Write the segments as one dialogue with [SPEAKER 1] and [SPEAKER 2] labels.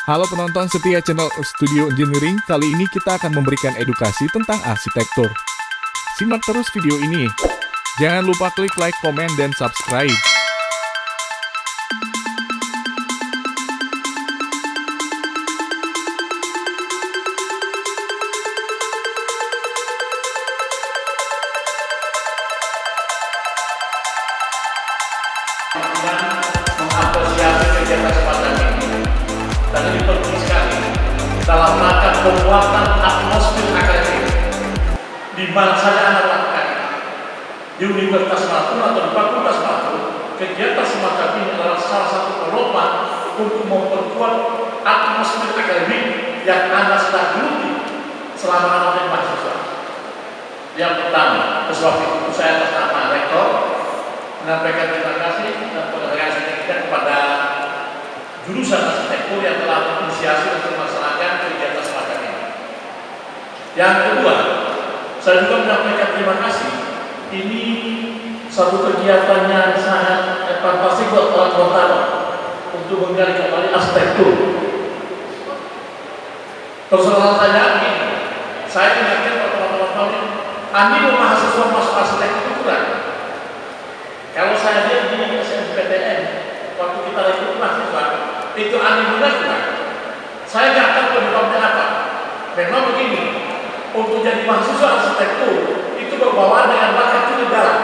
[SPEAKER 1] Halo penonton setia channel Studio Engineering, kali ini kita akan memberikan edukasi tentang arsitektur. Simak terus video ini. Jangan lupa klik like, komen, dan subscribe.
[SPEAKER 2] Mengapresiasi kegiatan semacam ini dan ini penting sekali dalam rangka penguatan atmosfer akademik di mana saja Anda lakukan di Universitas manapun atau di Fakultas manapun. Kegiatan semacam ini adalah salah satu penopang untuk memperkuat atmosfer akademik yang Anda sedang geluti selama Anda menjadi mahasiswa. Yang pertama, sebab itu saya atas nama Rektor menyampaikan terima kasih dan penghargaan signifikan kepada jurusan arsitektur yang telah menginisiasi untuk melaksanakan kegiatan semacam ini. Yang kedua, saya juga menyampaikan terima kasih. Ini satu kegiatan yang sangat fantastik buat orang Gorontalo untuk menggali kembali arsitektur. Terus saja, saya yakin teman-teman animo mahasiswa masuk arsitektur itu kurang. Kalau saya lihat di SNMPTN, waktu kita rekrut mahasiswa, itu animonya kurang. Saya nggak tahu penyebabnya apa. Memang begini, untuk jadi mahasiswa arsitektur, itu berbawa dengan bakat itu dalam.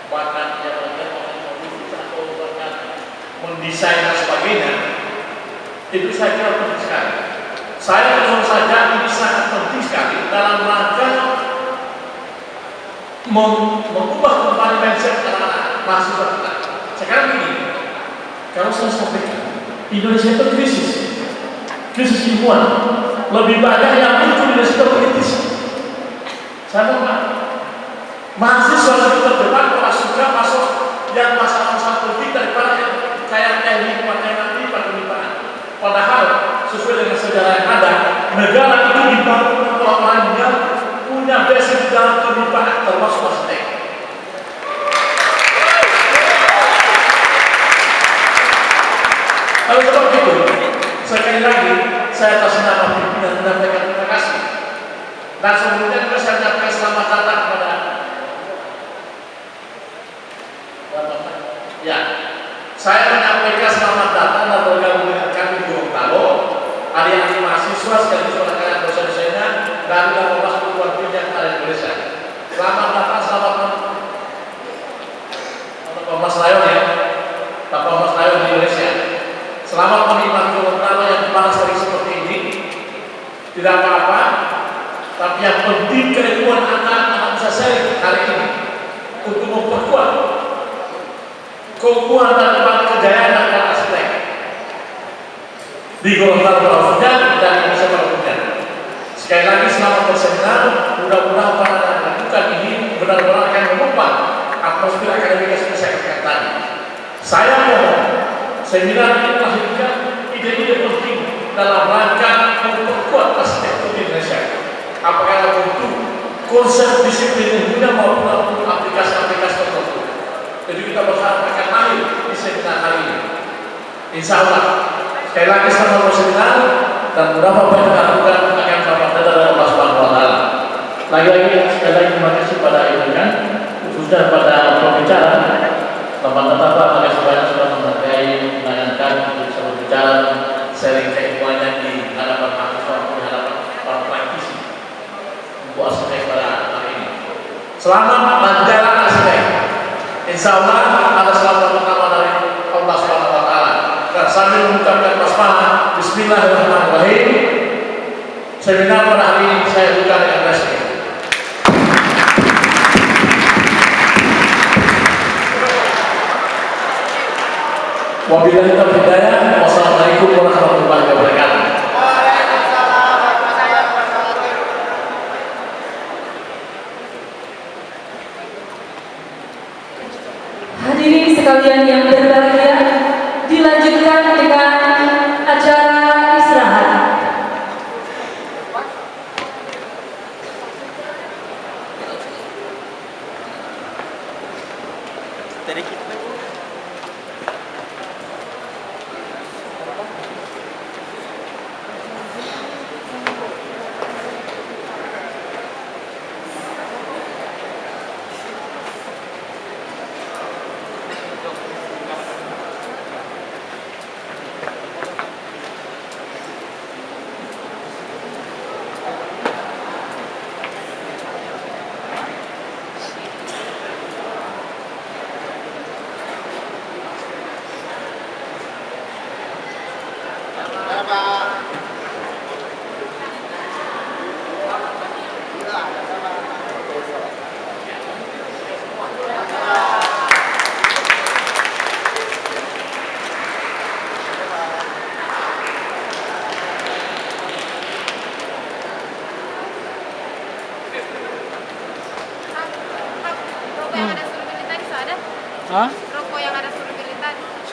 [SPEAKER 2] Bakatnya atau bakat mendesain dan sebagainya, itu saya kira penting sekali. Saya langsung saja ini sangat penting sekali dalam rangka mengubah kembali mindset anak-anak mahasiswa kita. Sekarang ini, kalau saya sampaikan, Indonesia itu krisis ilmuwan. Lebih banyak yang muncul di Indonesia politis. Saya mohon mahasiswa lebih terdepan kalau suka masuk yang masalah-masalah politik daripada yang kayak teknik, matematik, penelitian. Padahal sesuai dengan sejarah yang ada, negara itu dibangun oleh orang yang punya basic dalam kehidupan termasuk arsitek. Kalau seperti itu, sekali lagi saya atas nama pimpinan menyampaikan terima kasih. Dan sebelumnya juga saya menyampaikan selamat datang kepada ya. Saya menyampaikan selamat datang dan bergabung dengan kami di Gorontalo, adik-adik mahasiswa sekaligus rekan dosen-dosennya dari 18 perguruan tinggi yang ada di Indonesia. Selamat datang, selamat Mas Layon ya, Mas Layon di Indonesia. Selamat menikmati Gorontalo yang panas terik seperti ini. Tidak apa-apa, tapi yang penting keilmuan anak-anak bisa sharing hari ini untuk memperkuat kekuatan dan kejayaan dan arsitek di Gorontalo khususnya dan Indonesia pada umumnya. Sekali lagi selamat berseminar. Mudah-mudahan apa yang lakukan ini benar-benar akan mengubah atmosfer akademik yang saya katakan tadi. Saya mohon seminar ini melahirkan ide-ide penting dalam rangka memperkuat arsitektur di Indonesia. Apakah untuk konsep disiplin ilmiah maupun aplikasi-aplikasi tertentu. Jadi kita berharap akan lahir di seminar hari ini. Insya Allah. Sekali lagi selamat berseminar dan mudah-mudahan apa yang kita lakukan akan dapat dari Allah Subhanahu Wa Taala. Lagi-lagi sekali lagi terima kasih pada ibunya, khususnya pada pembicara. Teman-teman makasih banyak sudah menghargai menanyakan untuk bisa berbicara sharing keilmuannya di hadapan mahasiswa, di hadapan para praktisi untuk arsitek pada hari ini. Selamat menjalankan arsitek. Insya Allah ada selamat pertama dari Allah Subhanahu Wa Taala. Dan sambil mengucapkan basmalah, Bismillahirrahmanirrahim. Seminar pada hari ini saya buka dengan resmi. Wabillahi taufiq hidayah. Wassalamualaikum warahmatullahi wabarakatuh.
[SPEAKER 3] Hadirin sekalian yang berbahagia, dilanjutkan dengan acara istirahat.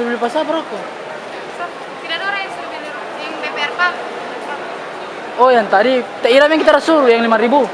[SPEAKER 4] Suruh beli pas apa rokok?
[SPEAKER 5] Tidak ada orang yang suruh beli yang BPR Pak.
[SPEAKER 4] Oh yang tadi, tak Iram yang kita suruh yang 5.000.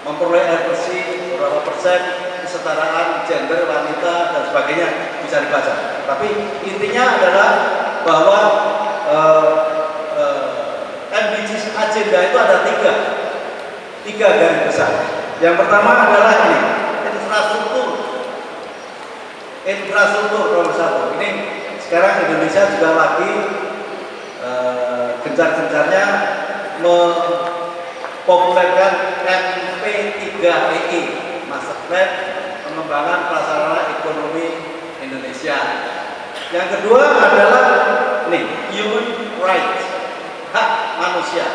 [SPEAKER 6] memperoleh air bersih berapa persen, kesetaraan gender, wanita dan sebagainya bisa dibaca. Tapi intinya adalah bahwa MDGs agenda itu ada tiga garis besar. Yang pertama adalah ini infrastruktur nomor satu. Ini sekarang Indonesia juga lagi gencar-gencarnya mempopulerkan MP3EI, Master Plan Pengembangan Prasarana Ekonomi Indonesia. Yang kedua adalah nih, human rights, hak manusia,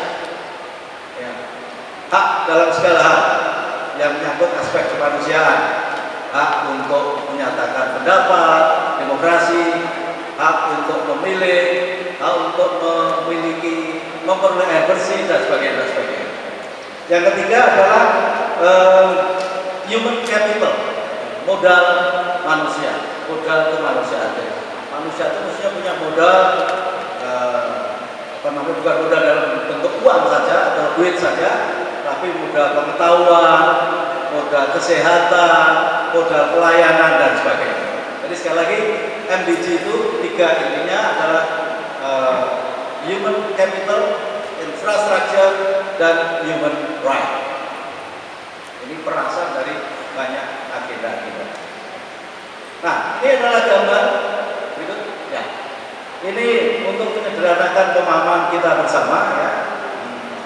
[SPEAKER 6] ya. Hak dalam segala hal yang menyangkut aspek kemanusiaan, hak untuk menyatakan pendapat, demokrasi, hak untuk memilih, hak untuk memperoleh air bersih dan sebagainya, dan sebagainya. Yang ketiga adalah human capital, modal manusia, modal kemanusiaan. Manusia itu mestinya punya modal, bukan modal dalam bentuk uang saja atau duit saja, tapi modal pengetahuan, modal kesehatan, modal pelayanan dan sebagainya. Jadi sekali lagi MDG itu tiga intinya adalah human capital, infrastructure, dan human right. Ini perasan dari banyak agenda-agenda. Nah, ini adalah gambar berikut. Ya, ini untuk menyederhanakan pemahaman kita bersama. Ya,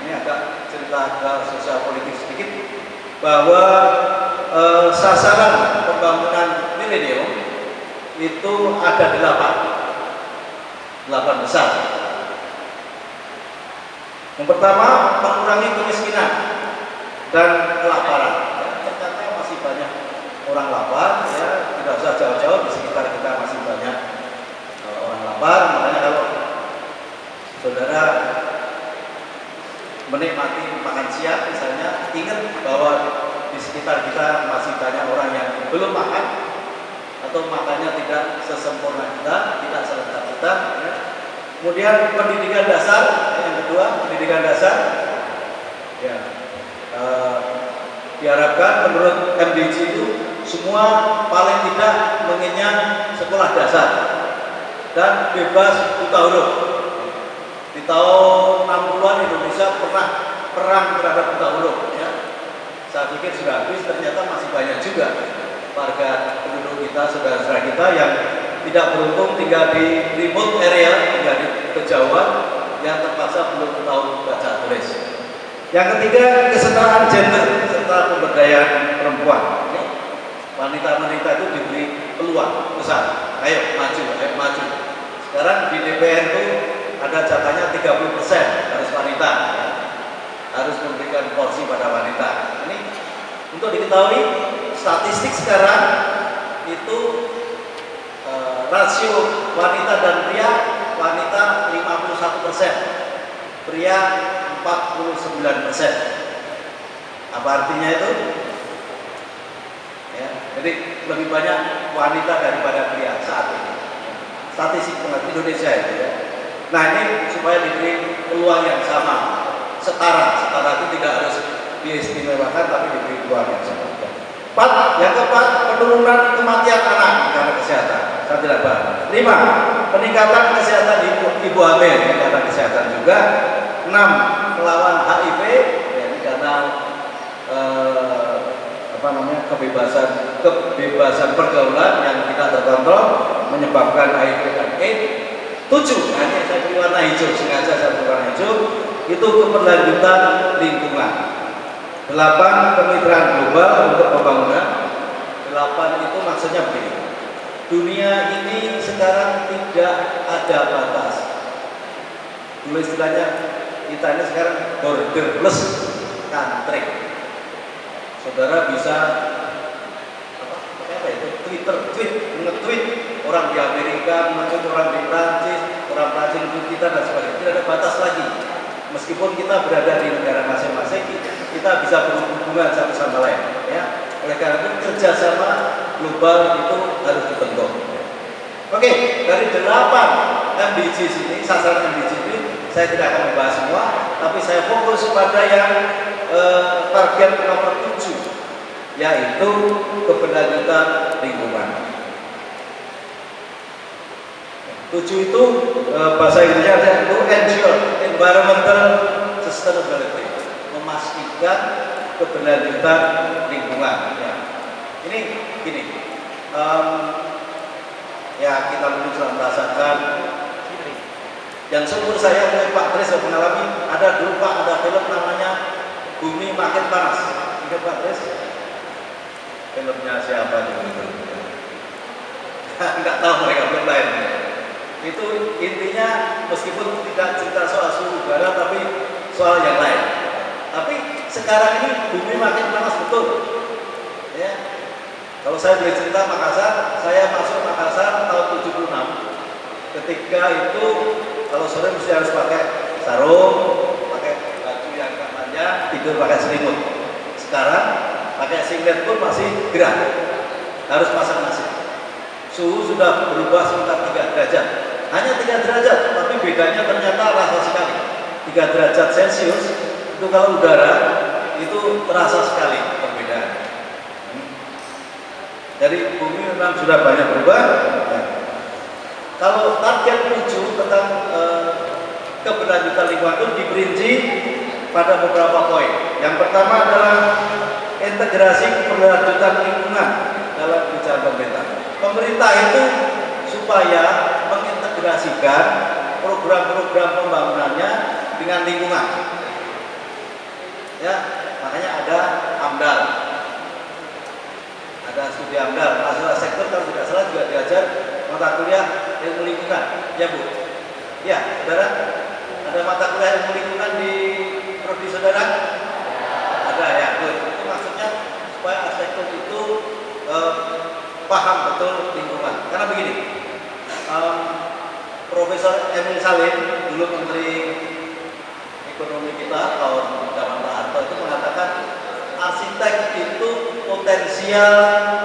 [SPEAKER 6] ini agak cerita sosial politik sedikit bahwa sasaran pembangunan milenium itu ada 8 besar. Yang pertama, mengurangi kemiskinan dan kelaparan. Ya, ternyata masih banyak orang lapar. Ya, tidak usah jauh-jauh, di sekitar kita masih banyak orang lapar. Makanya kalau saudara menikmati makan siang, misalnya, ingat bahwa di sekitar kita masih banyak orang yang belum makan atau makannya tidak sesempurna kita, tidak selengkap kita. Ya. Kemudian pendidikan dasar, yang kedua pendidikan dasar. Ya, diharapkan menurut MDG itu semua paling tidak mengenyang sekolah dasar dan bebas buta huruf. Di tahun 60-an Indonesia pernah perang terhadap buta huruf. Ya. Saya pikir sudah habis, ternyata masih banyak juga warga penduduk kita, saudara-saudara kita yang tidak beruntung tinggal di remote area, tinggal di kejauhan, yang terpaksa belum tahu baca tulis. Yang ketiga, kesetaraan gender serta pemberdayaan perempuan. Wanita-wanita itu diberi peluang besar. Ayo maju. Sekarang di DPR itu ada jatahnya 30% harus wanita, ya. Harus memberikan porsi pada wanita. Ini untuk diketahui, statistik sekarang itu rasio wanita dan pria, wanita 51%, pria 49%. Apa artinya itu? Ya, jadi lebih banyak wanita daripada pria saat ini. Statistik Indonesia itu ya. Nah, ini supaya diberi peluang yang sama, setara itu tidak harus diistimewakan, tapi diberi peluang yang sama. Yang keempat, penurunan kematian anak karena kesehatan. Saya tidak paham. 5, peningkatan kesehatan ibu hamil, karena kesehatan juga. 6, melawan HIV, ya, ini karena kebebasan pergaulan yang tidak terkontrol menyebabkan HIV dan AIDS. 7, ini saya beri warna hijau, sengaja saya beri warna hijau, itu keberlanjutan lingkungan. 8, kemitraan global untuk pembangunan. 8 itu maksudnya begini, dunia ini sekarang tidak ada batas. Dulu istilahnya kita ini sekarang borderless country. Saudara bisa nge-tweet orang di Amerika, nge-tweet orang di Prancis, orang Prancis nge-tweet kita dan sebagainya. Tidak ada batas lagi. Meskipun kita berada di negara masing-masing, kita bisa berhubungan satu sama lain. Ya. Oleh karena itu kerjasama global itu harus dibentuk. Oke, dari 8 MDGs ini, sasaran MDGs ini, saya tidak akan membahas semua, tapi saya fokus pada yang target nomor 7, yaitu keberlanjutan lingkungan. 7 itu bahasa Inggrisnya itu ensure environmental sustainability, memastikan keberlanjutan lingkungan. Ya. Ini gini, ya kita mungkin merasakan yang seumur saya mulai Pak Tris yang mengalami, ada dulu Pak, ada film namanya Bumi Makin Panas. Ingat Pak Tris? Filmnya siapa itu? Enggak tahu mereka film lain. Itu intinya meskipun tidak cerita soal suhu udara, tapi soal yang lain. Tapi sekarang ini bumi makin panas betul. Ya. Kalau saya boleh cerita Makassar, saya masuk Makassar tahun 76. Ketika itu kalau sore mesti harus pakai sarung, pakai baju yang agak panjang, tidur pakai selimut. Sekarang pakai singlet pun masih gerah, harus pasang nasi. Suhu sudah berubah sekitar 3 derajat. Hanya 3 derajat, tapi bedanya ternyata rasa sekali. 3 derajat Celcius itu kalau udara itu terasa sekali perbedaan. Jadi bumi memang sudah banyak berubah. Kalau target 7 tentang keberlanjutan lingkungan itu diperinci pada beberapa poin. Yang pertama adalah integrasi keberlanjutan lingkungan dalam kebijakan pemerintah. Pemerintah itu supaya mengintegrasikan program-program pembangunannya dengan lingkungan. Ya, makanya ada AMDAL. Ada studi AMDAL. Masalah sektor kalau tidak salah juga diajar mata kuliah ilmu lingkungan. Ya, Bu. Ya, Saudara, ada mata kuliah ilmu lingkungan di prodi Saudara? Ada ya, Bu. Itu maksudnya supaya arsitektur itu paham betul lingkungan. Karena begini, Profesor Emil Salim, dulu Menteri Ekonomi kita tahun zaman Pak Harto itu mengatakan arsitek itu potensial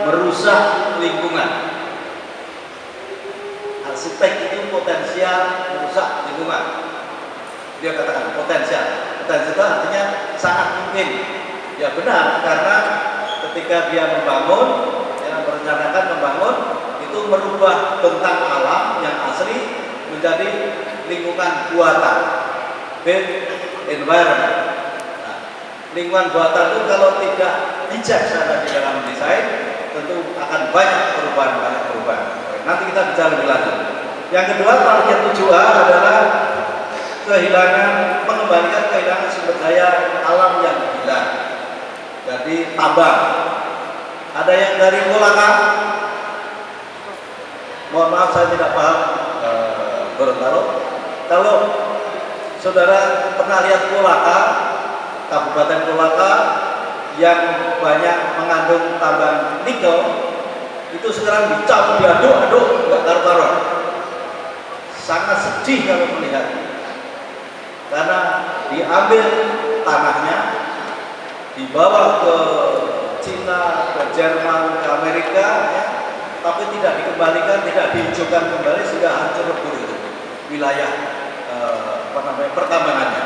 [SPEAKER 6] merusak lingkungan. Arsitek itu potensial merusak lingkungan. Dia katakan potensial. Potensial itu artinya sangat mungkin. Ya benar, karena ketika dia membangun, yang merencanakan membangun, itu merubah bentang alam yang asli menjadi lingkungan buatan, built environment. Nah, lingkungan buatan itu kalau tidak bijaksana di dalam desain, tentu akan banyak perubahan. Nanti kita bicara lebih lanjut. Yang kedua, target 7A adalah mengembalikan kehilangan sumber daya alam yang hilang. Jadi tambang. Ada yang dari Kolaka? Mohon maaf saya tidak paham Gorontalo. Kalau saudara pernah lihat Kolaka, Kabupaten Kolaka yang banyak mengandung tambang nikel, itu sekarang dicabut, diaduk-aduk, nggak karu-karuan. Sangat sedih kalau melihat, karena diambil tanahnya, dibawa ke Cina, ke Jerman, ke Amerika, ya, tapi tidak dikembalikan, tidak dihijaukan kembali, sudah hancur lebur itu wilayah pertambangannya.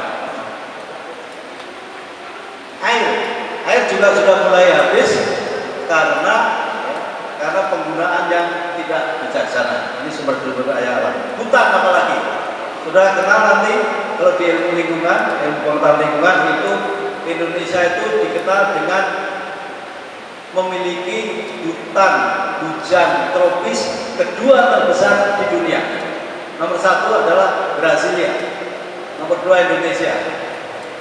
[SPEAKER 6] Air juga sudah mulai habis karena penggunaan yang tidak bijaksana. Ini sumber daya alam. Hutan apalagi? Sudah kenal nanti kalau di ilmu lingkungan, ilmu pengetahuan lingkungan itu Indonesia itu dikenal dengan memiliki hutan hujan tropis kedua terbesar di dunia. Nomor 1 adalah Brasilia, nomor 2 Indonesia.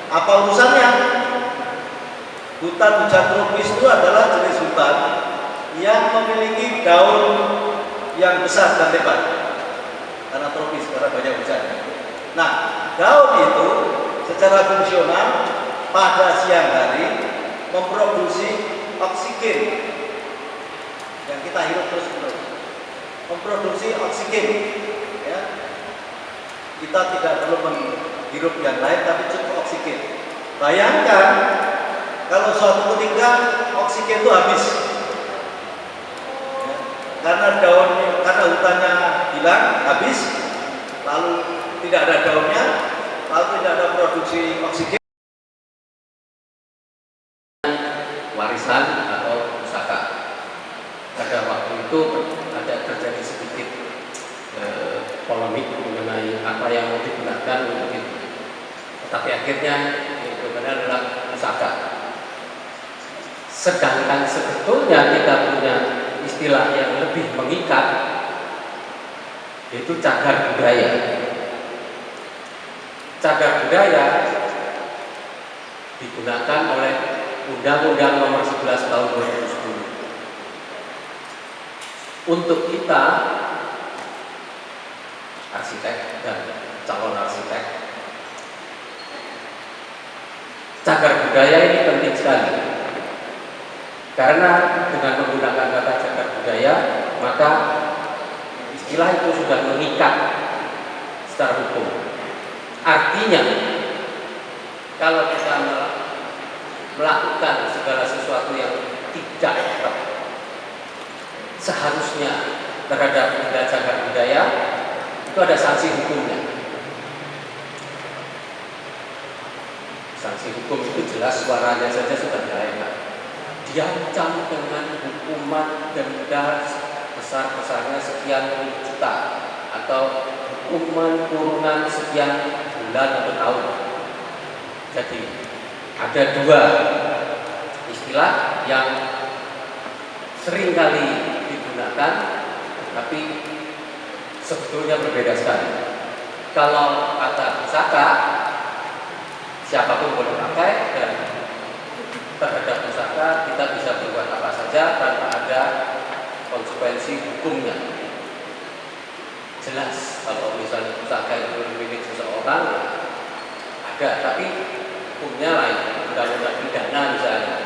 [SPEAKER 6] Apa urusannya? Hutan hujan tropis itu adalah jenis hutan yang memiliki daun yang besar dan lebar, karena tropis, karena banyak hujan. Nah, daun itu secara fungsional pada siang hari memproduksi oksigen yang kita hirup terus-menerus, memproduksi oksigen. Ya. Kita tidak perlu menghirup yang lain, tapi cukup oksigen. Bayangkan kalau suatu ketika oksigen itu habis, ya, karena hutannya hilang, habis, lalu tidak ada daunnya, lalu tidak ada produksi oksigen.
[SPEAKER 7] Warisan atau pusaka. Pada waktu itu ada terjadi sedikit polemik mengenai apa yang mau digunakan untuk itu. Tapi akhirnya itu benar adalah pusaka. Sedangkan sebetulnya kita punya istilah yang lebih mengikat, yaitu cagar budaya. Cagar budaya digunakan oleh Undang-Undang Nomor 11 Tahun 2010. Untuk kita arsitek dan calon arsitek, cagar budaya ini penting sekali. Karena dengan menggunakan kata cagar budaya, maka istilah itu sudah mengikat secara hukum. Artinya, kalau kita melakukan segala sesuatu yang tidak tepat seharusnya terhadap benda cagar budaya, itu ada sanksi hukumnya. Sanksi hukum itu jelas, suaranya saja sudah tidak enak. Diancam dengan hukuman denda besar-besarnya sekian juta atau hukuman kurungan sekian bulan. bulan atau tahun. Jadi ada dua istilah yang sering kali digunakan, tapi sebetulnya berbeda sekali. Kalau kata pusaka, siapapun boleh pakai, dan terhadap pusaka kita bisa berbuat apa saja tanpa ada konsekuensi hukumnya. Jelas kalau misalnya pusaka itu milik seseorang ada, tapi hukumnya lain, undang-undang pidana misalnya.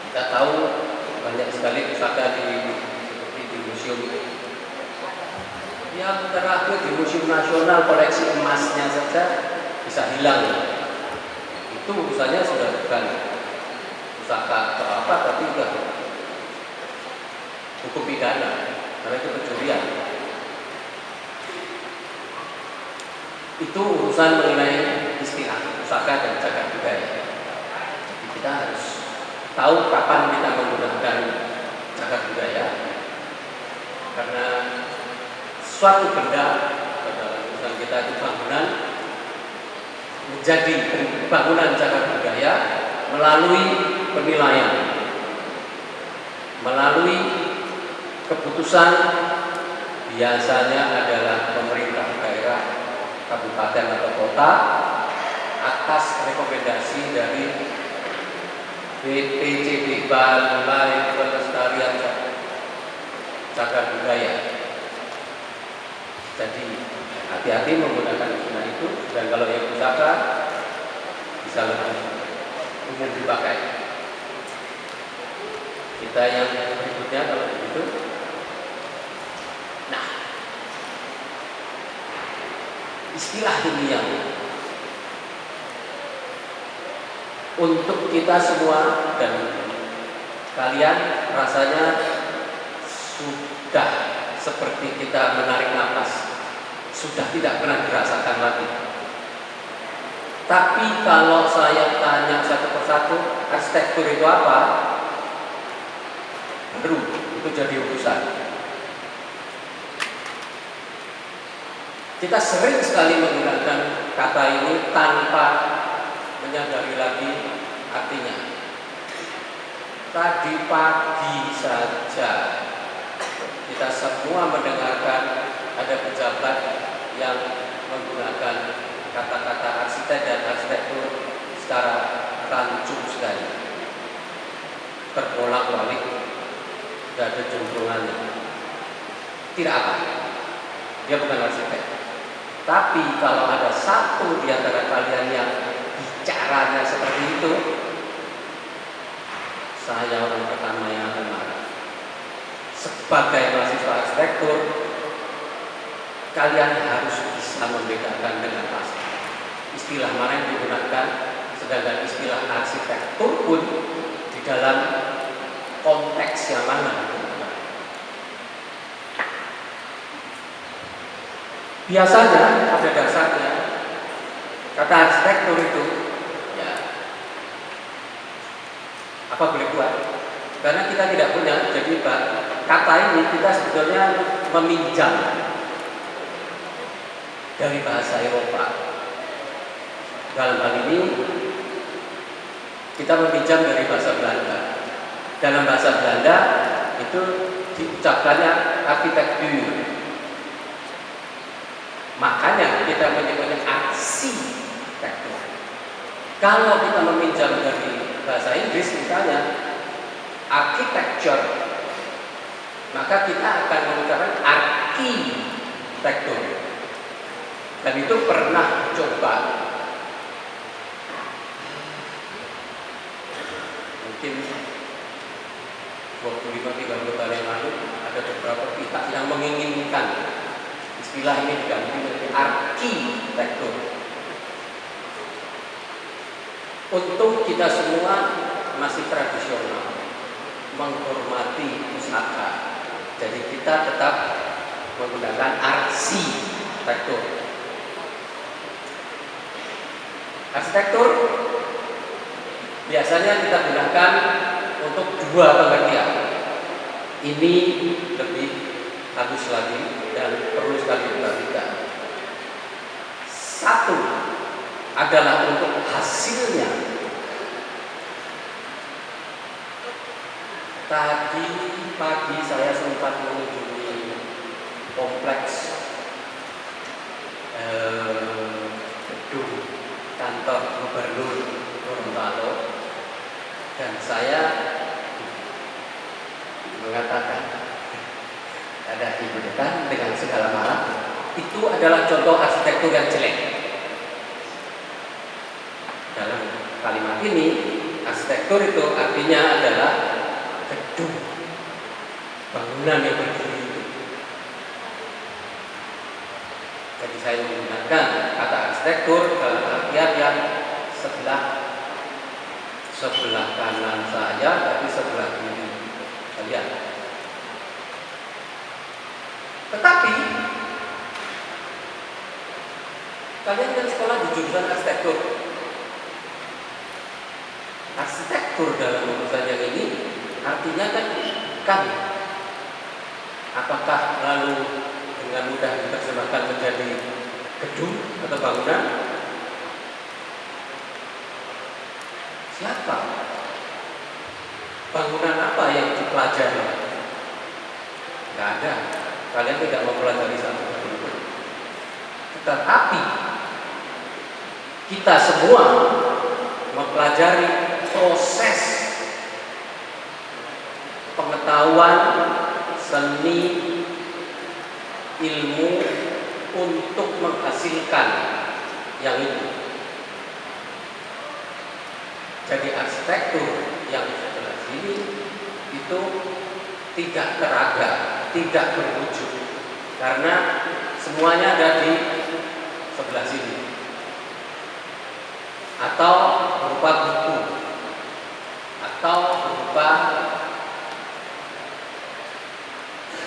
[SPEAKER 7] Kita tahu banyak sekali pusaka di museum. Yang terakhir di Museum Nasional koleksi emasnya saja bisa hilang. Itu urusannya sudah bukan pusaka atau apa, tapi sudah hukum pidana karena itu pencurian. Itu urusan mengenai istilah pusaka dan cagar budaya. Jadi kita harus tahu kapan kita menggunakan cagar budaya, karena suatu benda dalam urusan kita itu bangunan menjadi bangunan cagar budaya melalui penilaian, melalui keputusan biasanya adalah pemerintah daerah, kabupaten atau kota atas rekomendasi dari BPCB, Balai Pelestarian Cagar Budaya. Jadi hati-hati menggunakan istilah itu, dan kalau yang pusaka bisa lebih umum dipakai. Kita yang berikutnya kalau begitu. Nah, istilah ilmiah untuk kita semua dan kalian rasanya sudah seperti kita menarik nafas, sudah tidak pernah dirasakan lagi. Tapi kalau saya tanya satu persatu, arsitektur itu apa? Baru itu jadi urusan. Kita sering sekali menggunakan kata ini tanpa menyadari lagi artinya. Tadi pagi saja kita semua mendengarkan ada pejabat yang menggunakan kata-kata arsitek dan arsitektur secara rancu sekali, terbolak-balik, tidak ada jumpungannya. Tidak apa, dia bukan arsitek. Tapi kalau ada satu di antara kalian yang bicaranya seperti itu, saya orang pertama yang akan marah. Sebagai mahasiswa arsitektur, kalian harus bisa membedakan dengan pasti istilah mana yang digunakan, sedangkan istilah arsitektur pun di dalam konteks yang mana digunakan. Biasanya pada dasarnya kata arsitektur itu ya apa boleh buat, karena kita tidak punya. Jadi kata ini kita sebetulnya meminjam dari bahasa Eropa. Dalam hal ini kita meminjam dari bahasa Belanda. Dalam bahasa Belanda itu diucapkannya arsitektur. Makanya kita menyebutnya arsitektur. Kalau kita meminjam dari bahasa Inggris misalnya architecture, maka kita akan mengucapkan arsitektur. Dan itu pernah coba, mungkin 25-30 tahun yang lalu ada beberapa pihak yang menginginkan istilah ini diganti menjadi arsitektur. Untung kita semua masih tradisional, menghormati pusaka, jadi kita tetap menggunakan arsitektur. Arsitektur biasanya kita gunakan untuk dua pengertian. Ini lebih halus lagi dan perlu sekali diperhatikan. Satu adalah untuk hasilnya. Tadi pagi saya sempat mengunjungi kompleks gedung kantor Gubernur Gorontalo, dan saya mengatakan ada ibu dekan dengan segala marah, itu adalah contoh arsitektur yang jelek. Dalam kalimat ini, arsitektur itu artinya adalah gedung, bangunan yang berdiri. Jadi saya menggunakan kata arsitektur dalam artian yang sebelah kanan saya, tapi sebelah kiri kalian. Tetapi kalian kan sekolah di jurusan arsitektur. Arsitektur dalam urusan yang ini artinya kan apakah lalu dengan mudah diterjemahkan menjadi gedung atau bangunan? Siapa? Bangunan apa yang dipelajari? Tidak ada. Kalian tidak mempelajari satu bangunan. Tetapi kita semua mempelajari proses pengetahuan, seni, ilmu untuk menghasilkan yang itu. Jadi arsitektur yang sebelah sini itu tidak teraga, tidak berwujud, karena semuanya ada di sebelah sini, atau berupa buku, atau berupa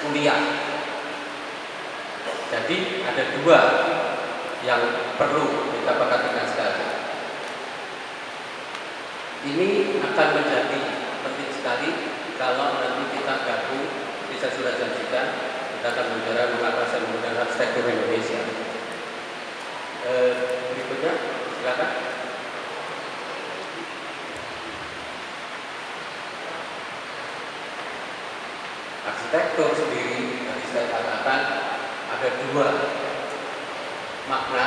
[SPEAKER 7] kuliah. Jadi ada dua yang perlu kita perhatikan sekali. Ini akan menjadi penting sekali kalau nanti kita gabung, bisa sudah janjikan, kita akan bicara mengapa saya menggunakan arsitektur Indonesia. Berikutnya, silakan. Arsitektur sendiri, tadi saya katakan ada dua makna,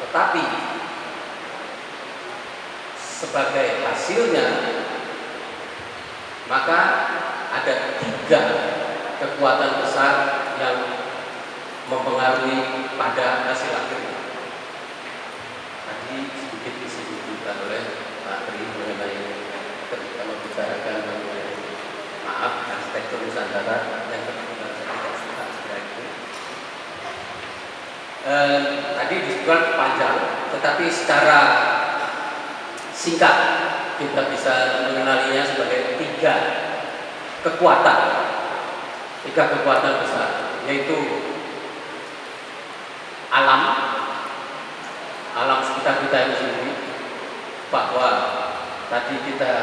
[SPEAKER 7] tetapi sebagai hasilnya maka ada tiga kekuatan besar yang mempengaruhi pada hasil akhirnya. Tadi sedikit disebutkan oleh Pak Tri mengenai ketika membicarakan mengenai arsitektur Nusantara yang kebetulan saya tidak suka segera itu. Tadi disebutkan panjang, tetapi secara singkat kita bisa mengenalinya sebagai tiga kekuatan besar, yaitu alam sekitar kita ini sendiri, bahwa tadi kita